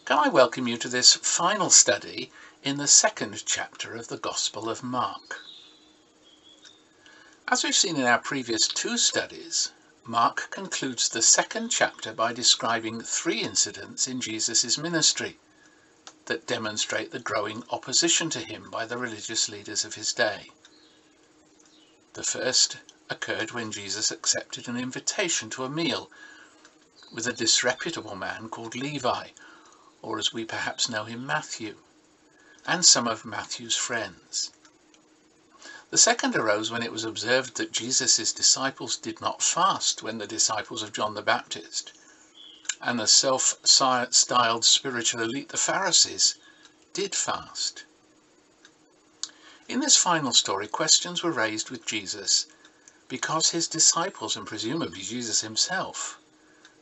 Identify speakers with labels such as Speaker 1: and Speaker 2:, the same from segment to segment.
Speaker 1: Can I welcome you to this final study in the second chapter of the Gospel of Mark. As we've seen in our previous two studies, Mark concludes the second chapter by describing three incidents in Jesus' ministry that demonstrate the growing opposition to him by the religious leaders of his day. The first occurred when Jesus accepted an invitation to a meal with a disreputable man called Levi, or as we perhaps know him, Matthew, and some of Matthew's friends. The second arose when it was observed that Jesus' disciples did not fast when the disciples of John the Baptist and the self-styled spiritual elite, the Pharisees, did fast. In this final story, questions were raised with Jesus because his disciples, and presumably Jesus himself,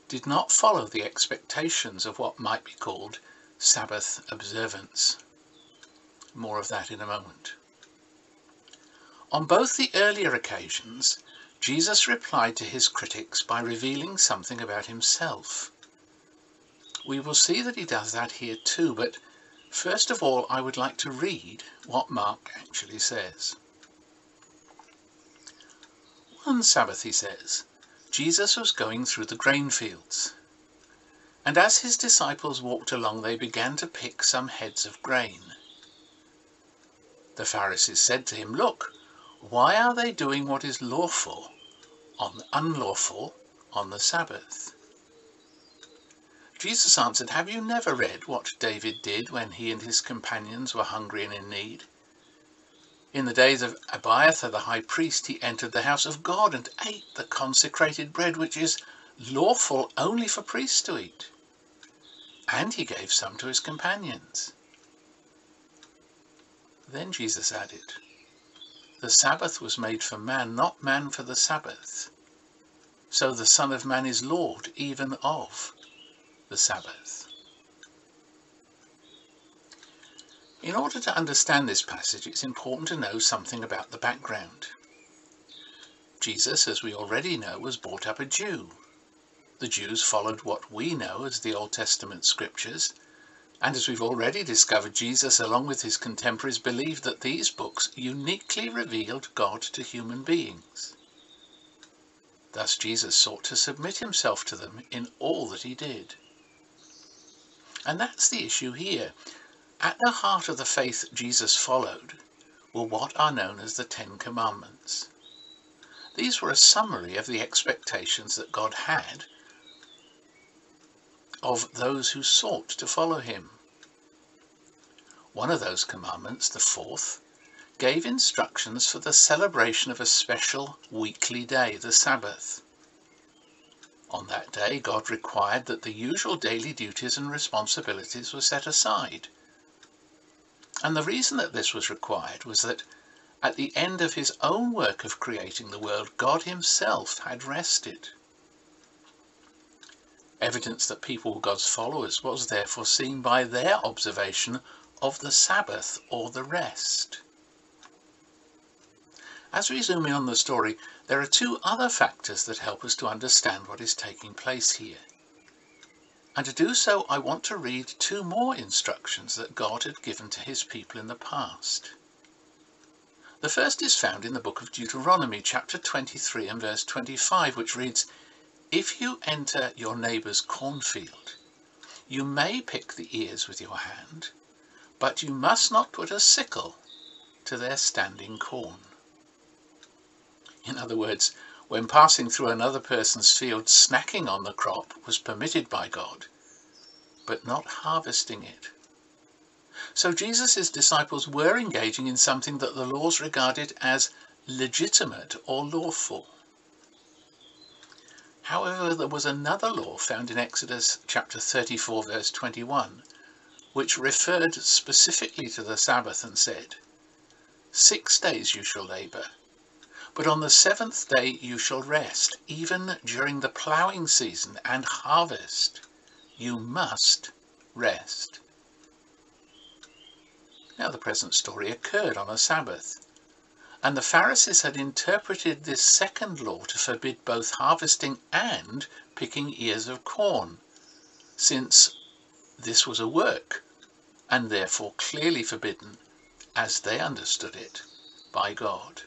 Speaker 1: did not follow the expectations of what might be called Sabbath observance. More of that in a moment. On both the earlier occasions, Jesus replied to his critics by revealing something about himself. We will see that he does that here too, but first of all I would like to read what Mark actually says. One Sabbath, he says, Jesus was going through the grain fields, and as his disciples walked along they began to pick some heads of grain. The Pharisees said to him, "Look, why are they doing what is unlawful on the Sabbath?" Jesus answered, "Have you never read what David did when he and his companions were hungry and in need? In the days of Abiathar the high priest, he entered the house of God and ate the consecrated bread, which is lawful only for priests to eat. And he gave some to his companions." Then Jesus added, "The Sabbath was made for man, not man for the Sabbath. So the Son of Man is Lord even of the Sabbath." In order to understand this passage, it's important to know something about the background. Jesus, as we already know, was brought up a Jew. The Jews followed what we know as the Old Testament scriptures, and as we've already discovered, Jesus, along with his contemporaries, believed that these books uniquely revealed God to human beings. Thus Jesus sought to submit himself to them in all that he did. And that's the issue here. At the heart of the faith Jesus followed were what are known as the Ten Commandments. These were a summary of the expectations that God had of those who sought to follow him. One of those commandments, the fourth, gave instructions for the celebration of a special weekly day, the Sabbath. On that day, God required that the usual daily duties and responsibilities were set aside. And the reason that this was required was that at the end of his own work of creating the world, God himself had rested. Evidence that people were God's followers was therefore seen by their observation of the Sabbath, or the rest. As we zoom in on the story, there are two other factors that help us to understand what is taking place here. And to do so, I want to read two more instructions that God had given to his people in the past. The first is found in the book of Deuteronomy, chapter 23 and verse 25, which reads, "If you enter your neighbour's cornfield, you may pick the ears with your hand, but you must not put a sickle to their standing corn." In other words, when passing through another person's field, snacking on the crop was permitted by God, but not harvesting it. So Jesus' disciples were engaging in something that the laws regarded as legitimate or lawful. However, there was another law found in Exodus chapter 34 verse 21, which referred specifically to the Sabbath and said, "6 days you shall labour, but on the 7th day you shall rest. Even during the ploughing season and harvest, you must rest." Now the present story occurred on a Sabbath, and the Pharisees had interpreted this second law to forbid both harvesting and picking ears of corn, since this was a work, and therefore clearly forbidden, as they understood it, by God.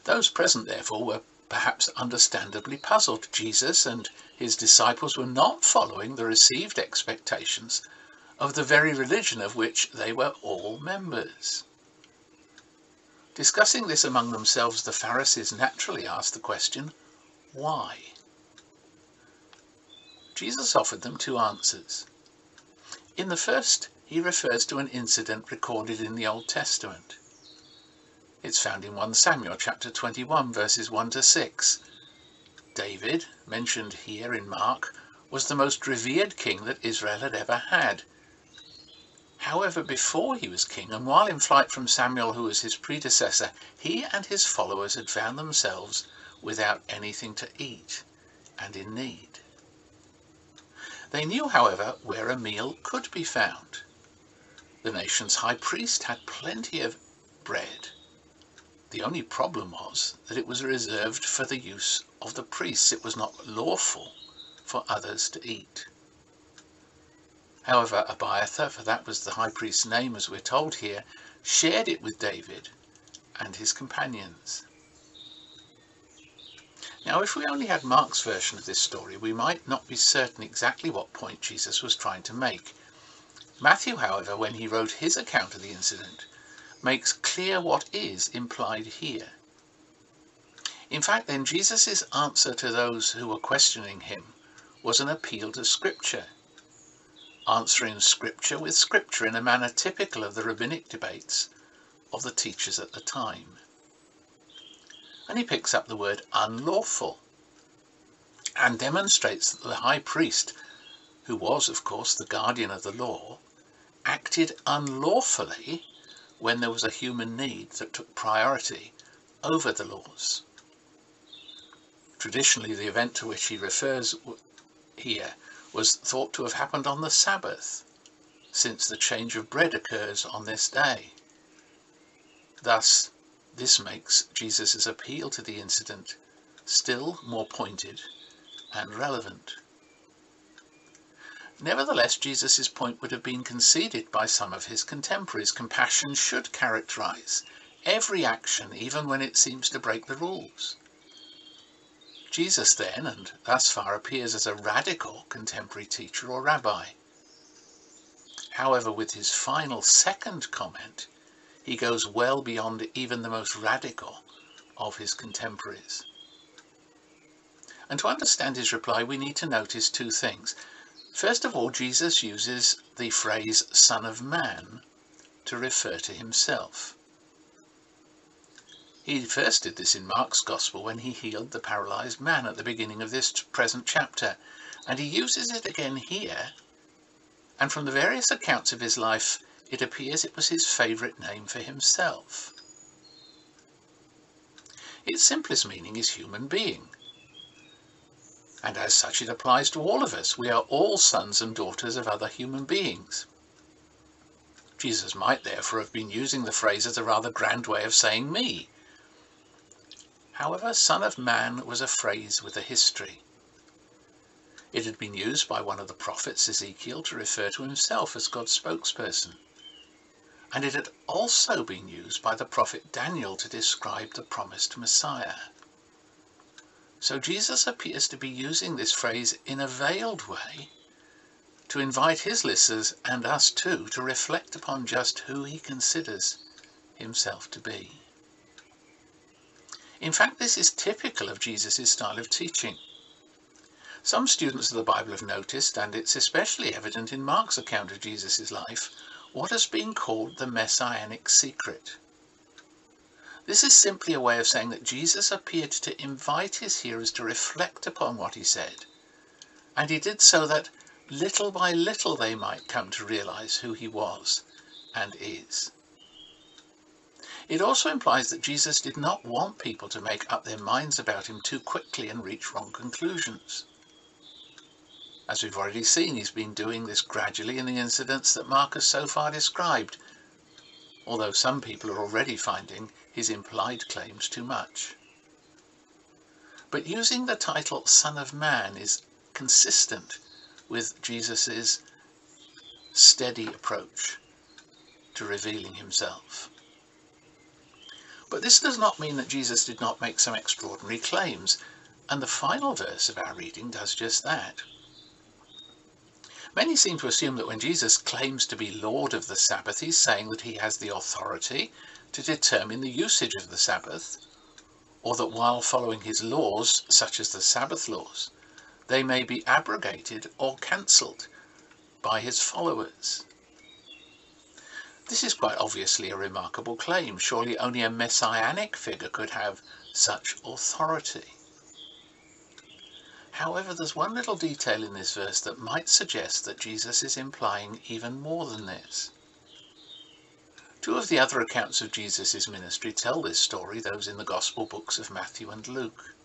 Speaker 1: Those present, therefore, were perhaps understandably puzzled. Jesus and his disciples were not following the received expectations of the very religion of which they were all members. Discussing this among themselves, the Pharisees naturally asked the question, why? Jesus offered them two answers. In the first, he refers to an incident recorded in the Old Testament. It's found in 1 Samuel chapter 21, verses 1 to 6. David, mentioned here in Mark, was the most revered king that Israel had ever had. However, before he was king, and while in flight from Samuel, who was his predecessor, he and his followers had found themselves without anything to eat and in need. They knew, however, where a meal could be found. The nation's high priest had plenty of bread. The only problem was that it was reserved for the use of the priests. It was not lawful for others to eat. However, Abiathar, for that was the high priest's name as we're told here, shared it with David and his companions. Now, if we only had Mark's version of this story, we might not be certain exactly what point Jesus was trying to make. Matthew, however, when he wrote his account of the incident, makes clear what is implied here. In fact, then, Jesus' answer to those who were questioning him was an appeal to Scripture, answering Scripture with Scripture in a manner typical of the rabbinic debates of the teachers at the time. And he picks up the word unlawful and demonstrates that the high priest, who was, of course, the guardian of the law, acted unlawfully when there was a human need that took priority over the laws. Traditionally, the event to which he refers here was thought to have happened on the Sabbath, since the change of bread occurs on this day. Thus, this makes Jesus' appeal to the incident still more pointed and relevant. Nevertheless, Jesus' point would have been conceded by some of his contemporaries. Compassion should characterize every action, even when it seems to break the rules. Jesus then, and thus far, appears as a radical contemporary teacher or rabbi. However, with his final second comment, he goes well beyond even the most radical of his contemporaries. And to understand his reply, we need to notice two things. First of all, Jesus uses the phrase Son of Man to refer to himself. He first did this in Mark's Gospel when he healed the paralyzed man at the beginning of this present chapter, and he uses it again here, and from the various accounts of his life, it appears it was his favourite name for himself. Its simplest meaning is human being, and as such it applies to all of us. We are all sons and daughters of other human beings. Jesus might therefore have been using the phrase as a rather grand way of saying me. However, Son of Man was a phrase with a history. It had been used by one of the prophets, Ezekiel, to refer to himself as God's spokesperson. And it had also been used by the prophet Daniel to describe the promised Messiah. So Jesus appears to be using this phrase in a veiled way to invite his listeners and us too to reflect upon just who he considers himself to be. In fact, this is typical of Jesus' style of teaching. Some students of the Bible have noticed, and it's especially evident in Mark's account of Jesus' life, what has been called the messianic secret. This is simply a way of saying that Jesus appeared to invite his hearers to reflect upon what he said, and he did so that little by little they might come to realize who he was and is. It also implies that Jesus did not want people to make up their minds about him too quickly and reach wrong conclusions. As we've already seen, he's been doing this gradually in the incidents that Mark has so far described, although some people are already finding his implied claims too much. But using the title Son of Man is consistent with Jesus's steady approach to revealing himself. But this does not mean that Jesus did not make some extraordinary claims, and the final verse of our reading does just that. Many seem to assume that when Jesus claims to be Lord of the Sabbath, he's saying that he has the authority to determine the usage of the Sabbath, or that while following his laws, such as the Sabbath laws, they may be abrogated or cancelled by his followers. This is quite obviously a remarkable claim. Surely only a messianic figure could have such authority. However, there's one little detail in this verse that might suggest that Jesus is implying even more than this. Two of the other accounts of Jesus' ministry tell this story, those in the Gospel books of Matthew and Luke.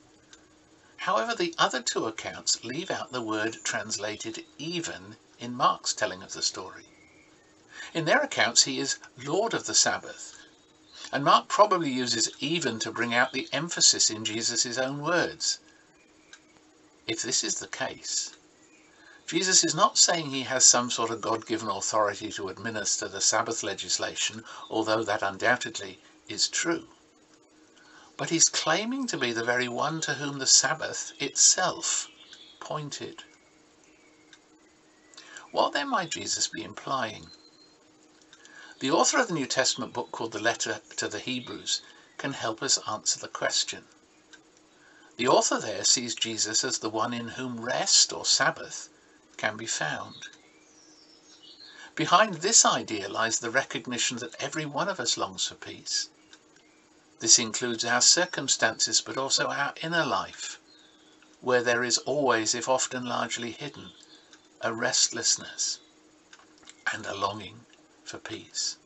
Speaker 1: However, the other two accounts leave out the word translated even in Mark's telling of the story. In their accounts, he is Lord of the Sabbath, and Mark probably uses even to bring out the emphasis in Jesus' own words. If this is the case, Jesus is not saying he has some sort of God-given authority to administer the Sabbath legislation, although that undoubtedly is true. But he's claiming to be the very one to whom the Sabbath itself pointed. What then might Jesus be implying? The author of the New Testament book called the Letter to the Hebrews can help us answer the question. The author there sees Jesus as the one in whom rest or Sabbath can be found. Behind this idea lies the recognition that every one of us longs for peace. This includes our circumstances, but also our inner life, where there is always, if often largely hidden, a restlessness and a longing for peace.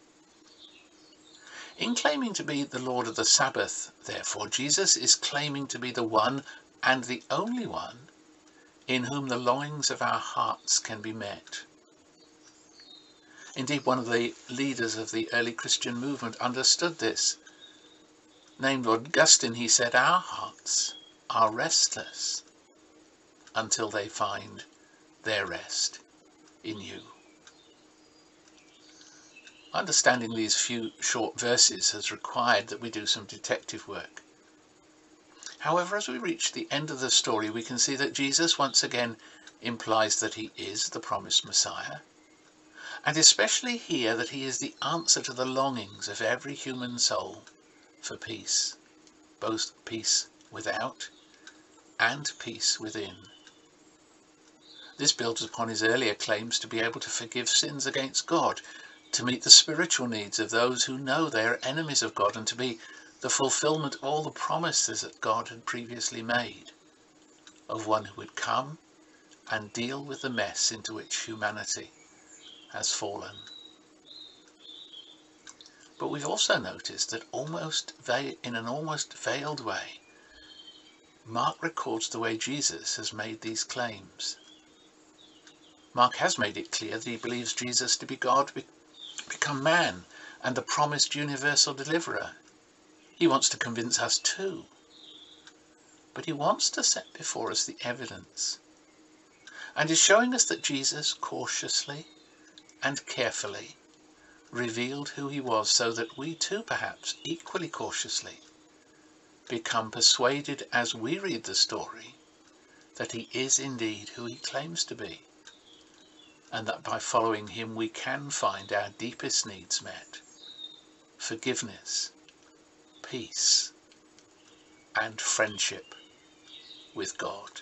Speaker 1: In claiming to be the Lord of the Sabbath, therefore, Jesus is claiming to be the one and the only one in whom the longings of our hearts can be met. Indeed, one of the leaders of the early Christian movement understood this. Named Augustine, he said, "Our hearts are restless until they find their rest in you." Understanding these few short verses has required that we do some detective work. However, as we reach the end of the story, we can see that Jesus once again implies that he is the promised Messiah, and especially here that he is the answer to the longings of every human soul for peace, both peace without and peace within. This builds upon his earlier claims to be able to forgive sins against God, to meet the spiritual needs of those who know they are enemies of God, and to be the fulfillment of all the promises that God had previously made, of one who would come and deal with the mess into which humanity has fallen. But we've also noticed that in an almost veiled way, Mark records the way Jesus has made these claims. Mark has made it clear that he believes Jesus to be God become man and the promised universal deliverer. He wants to convince us too. But he wants to set before us the evidence, and is showing us that Jesus cautiously and carefully revealed who he was, so that we too, perhaps equally cautiously, become persuaded as we read the story that he is indeed who he claims to be, and that by following him we can find our deepest needs met: forgiveness, peace, and friendship with God.